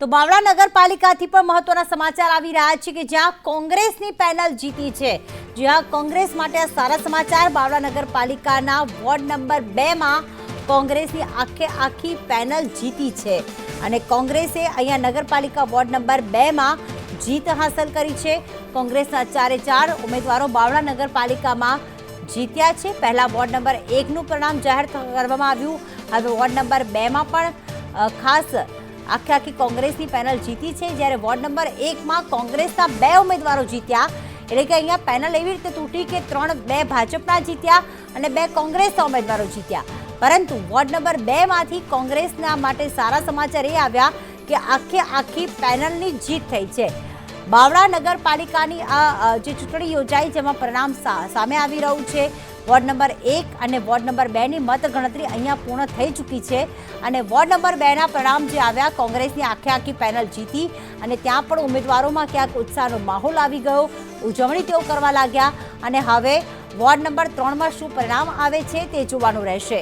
તો બાવળા નગરપાલિકાથી પણ મહત્વના સમાચાર આવી રહ્યા છે કે જ્યાં કોંગ્રેસની પેનલ જીતી છે। જ્યાં કોંગ્રેસ માટે સારા સમાચાર, બાવળા નગરપાલિકાના વોર્ડ નંબર 2 માં કોંગ્રેસની આખી પેનલ જીતી છે અને કોંગ્રેસે અહીંયા નગરપાલિકા વોર્ડ નંબર 2 માં જીત હાંસલ કરી છે। કોંગ્રેસના 4 ઉમેદવારો બાવળા નગરપાલિકામાં જીત્યા છે। પહેલા વોર્ડ નંબર 1 નું પરિણામ જાહેર કરવામાં આવ્યું, હવે વોર્ડ નંબર 2 માં પણ ખાસ આખી કોંગ્રેસની પેનલ જીતી છે। જ્યારે વોર્ડ નંબર 1 માં કોંગ્રેસના 2 ઉમેદવારો જીત્યા, એટલે કે અહીંયા પેનલ એવી રીતે તૂટી કે 2 ભાજપના જીત્યા અને 2 કોંગ્રેસના ઉમેદવારો જીત્યા। પરંતુ વોર્ડ નંબર 2 માંથી કોંગ્રેસના માટે સારા સમાચાર એ આવ્યા કે આખી પેનલની જીત થઈ છે। બાવળા નગરપાલિકાની આ જે ચૂંટણી યોજાઈ જેમાં પરિણામ સામે આવી રહ્યું છે। વોર્ડ નંબર 1 અને વોર્ડ નંબર 2 ની મતગણતરી અહીંયા પૂર્ણ થઈ ચૂકી છે અને વોર્ડ નંબર 2 ના પરિણામ જે આવ્યા, કોંગ્રેસની આખી પેનલ જીતી અને ત્યાં પણ ઉમેદવારોમાં ક્યાંક ઉત્સાહનો માહોલ આવી ગયો, ઉજવણી તેઓ કરવા લાગ્યા અને હવે વોર્ડ નંબર 3 માં શું પરિણામ આવે છે તે જોવાનું રહેશે।